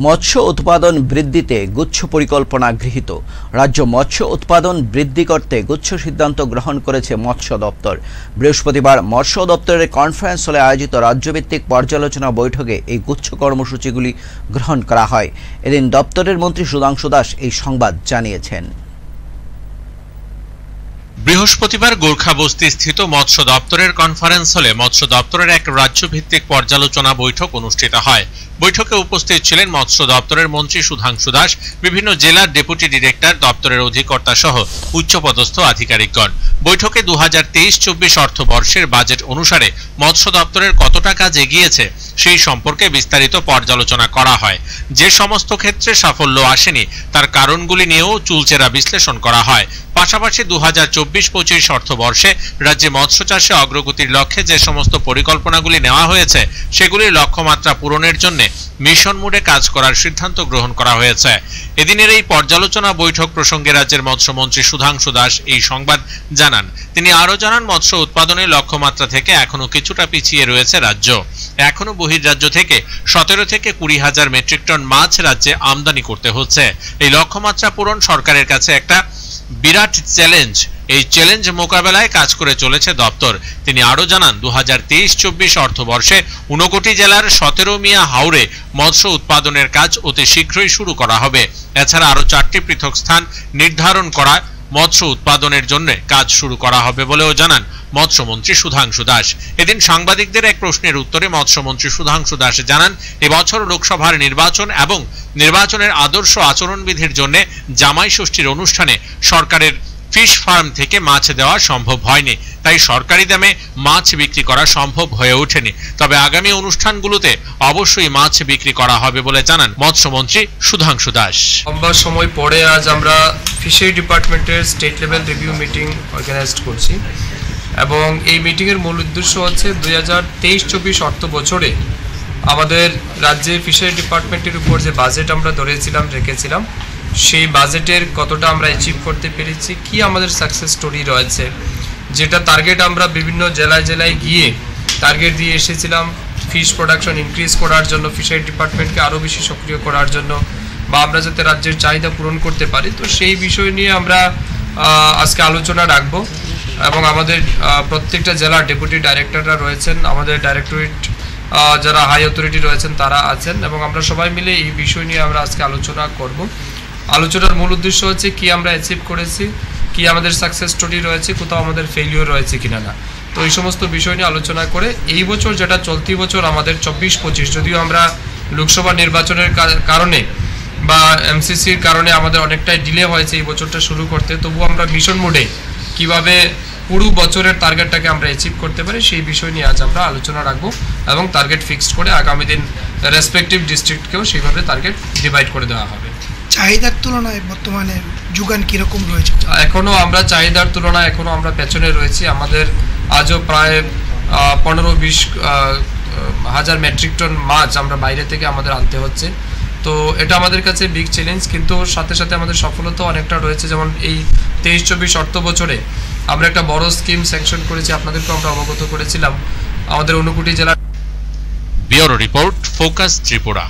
মৎস্য উৎপাদন বৃদ্ধিতে গুচ্ছ পরিকল্পনা গৃহীত। রাজ্য মৎস্য উৎপাদন বৃদ্ধি করতে গুচ্ছ সিদ্ধান্ত গ্রহণ করেছে মৎস্য দপ্তর। বৃহস্পতিবার মৎস্য দপ্তরের কনফারেন্স হলে আয়োজিত রাজ্যভিত্তিক পর্যালোচনা বৈঠকে এই গুচ্ছ কর্মসূচিগুলি গ্রহণ করা হয়। এদিন দপ্তরের মন্ত্রী সুধাংশু দাস এই সংবাদ জানিয়েছেন। বৃহস্পতিবার গোর্খাবস্তি স্থিত মৎস্য দপ্তরের কনফারেন্স হলে মৎস্য দপ্তরের এক রাজ্যভিত্তিক পর্যালোচনা বৈঠক অনুষ্ঠিত হয়। বৈঠকে উপস্থিত ছিলেন মৎস্য দপ্তরের মন্ত্রী সুধাংশু দাস, বিভিন্ন জেলার ডেপুটি ডিরেক্টর, দপ্তরের অধিকর্তা সহ উচ্চপদস্থ আধিকারিকগণ। বৈঠকে 2023-24 অর্থবর্ষের বাজেট অনুসারে মৎস্য দপ্তরের কতটা কাজ এগিয়েছে সেই সম্পর্কে বিস্তারিত পর্যালোচনা করা হয়। যে সমস্ত ক্ষেত্রে সাফল্য আসেনি তার কারণগুলি নিয়েও চুলচেরা বিশ্লেষণ করা হয়। পাশাপাশি 2024-25 অর্থবর্ষে রাজ্যে মৎস্য চাষে অগ্রগতির লক্ষ্যে যে সমস্ত পরিকল্পনাগুলি নেওয়া হয়েছে সেগুলির লক্ষ্যমাত্রা পূরণের জন্য মিশন মোডে কাজ করার সিদ্ধান্ত গ্রহণ করা হয়েছে। এদিনের এই পর্যালোচনা বৈঠক প্রসঙ্গে রাজ্যের মৎস্যমন্ত্রী সুধাংশু দাস এই সংবাদ জানান। তিনি আরও জানান, মৎস্য উৎপাদনের লক্ষ্যমাত্রা থেকে এখনো কিছুটা পিছিয়ে রয়েছে রাজ্য। এখনো বহির্রাজ্য থেকে 17 থেকে 20 হাজার মেট্রিক টন মাছ রাজ্যে আমদানি করতে হচ্ছে। এই লক্ষ্যমাত্রা পূরণ সরকারের কাছে একটা বিরাট চ্যালেঞ্জ। এই চ্যালেঞ্জ মোকাবেলায় কাজ করে চলেছে দপ্তর। তিনি আরও জানান, 2023-24 অর্থবর্ষে 59 জেলার 17 মিয়া হাওরে মৎস্য উৎপাদনের কাজ অতি শীঘ্রই শুরু করা হবে। এছাড়া আরও 4টি পৃথক স্থান নির্ধারণ করা মৎস্য উৎপাদনের জন্য কাজ শুরু করা হবে বলেও জানান মৎস্যমন্ত্রী সুধাংশু দাস। এদিন সাংবাদিকদের এক প্রশ্নের উত্তরে মৎস্যমন্ত্রী সুধাংশু দাস জানান, এবছর লোকসভার নির্বাচন এবং নির্বাচনের আদর্শ আচরণবিধির জন্য জামাই ষষ্ঠীর অনুষ্ঠানে সরকারের ফিশ ফার্ম থেকে মাছ দেওয়া সম্ভব হয়নি, তাই সরকারি দামে মাছ বিক্রি করা সম্ভব হয়ে ওঠেনি। তবে আগামী অনুষ্ঠানগুলোতে অবশ্যই মাছ বিক্রি করা হবে বলে জানান মৎস্যমন্ত্রী সুধাংশু দাস। লম্বা সময় পরে আজ আমরা ফিশারি ডিপার্টমেন্টের state level review meeting organise করছি এবং এই মিটিংয়ের মূল উদ্দেশ্য হচ্ছে 2023-24 অর্থ বছরে আমাদের রাজ্যে ফিশারি ডিপার্টমেন্টের উপর যে বাজেট আমরা রেখেছিলাম সেই বাজেটের কতটা আমরা অ্যাচিভ করতে পেরেছি, কি আমাদের সাকসেস স্টোরি রয়েছে, যেটা টার্গেট আমরা বিভিন্ন জেলায় গিয়ে টার্গেট দিয়ে এসেছিলাম ফিশ প্রোডাকশন ইনক্রিজ করার জন্য, ফিশারি ডিপার্টমেন্টকে আরও বেশি সক্রিয় করার জন্য, বা আমরা যাতে রাজ্যের চাহিদা পূরণ করতে পারি। তো সেই বিষয় নিয়ে আমরা আজকে আলোচনা রাখব এবং আমাদের প্রত্যেকটা জেলার ডেপুটি ডাইরেক্টররা রয়েছেন, আমাদের ডাইরেক্টরেট যারা হাই অথরিটি রয়েছেন তারা আছেন এবং আমরা সবাই মিলে এই বিষয় নিয়ে আমরা আজকে আলোচনা করব। আলোচনার মূল উদ্দেশ্য হচ্ছে কি আমরা অ্যাচিভ করেছি, কি আমাদের সাকসেস স্টোরি রয়েছে, কোথাও আমাদের ফেলিওর রয়েছে কিনা না। তো এই সমস্ত বিষয় নিয়ে আলোচনা করে এই বছর যেটা চলতি বছর আমাদের 24-25, যদিও আমরা লোকসভা নির্বাচনের কারণে বা এমসিসির কারণে আমাদের অনেকটাই ডিলে হয়েছে এই বছরটা শুরু করতে, তবু আমরা মিশন মোডে কিভাবে পুরো বছরের টার্গেটটাকে আমরা অ্যাচিভ করতে পারি সেই বিষয় নিয়ে আজ আমরা আলোচনা রাখবো এবং টার্গেট ফিক্সড করে আগামী দিন রেসপেক্টিভ ডিস্ট্রিক্টকেও সেইভাবে টার্গেট ডিভাইড করে দেওয়া হবে। চাহিদার তুলনায় বর্তমানে যোগান কিরকম রয়েছে? এখনো আমরা চাহিদার তুলনায় এখনো আমরা পেছনে রয়েছি। আমাদের আজও প্রায় 15-20 হাজার মেট্রিক টন মাছ আমরা বাইরে থেকে আমাদের আনতে হচ্ছে। তো এটা আমাদের কাছে বিগ চ্যালেঞ্জ, কিন্তু সাথে সাথে আমাদের সফলতা অনেকটা রয়েছে। যেমন এই 23-24 অর্থ বছরে আমরা একটা বড় স্কিম স্যাংশন করেছি, আপনাদেরকে আমরা অবগত করেছিলাম। আমাদের 59 জেলা। Bureau report, focus Tripura.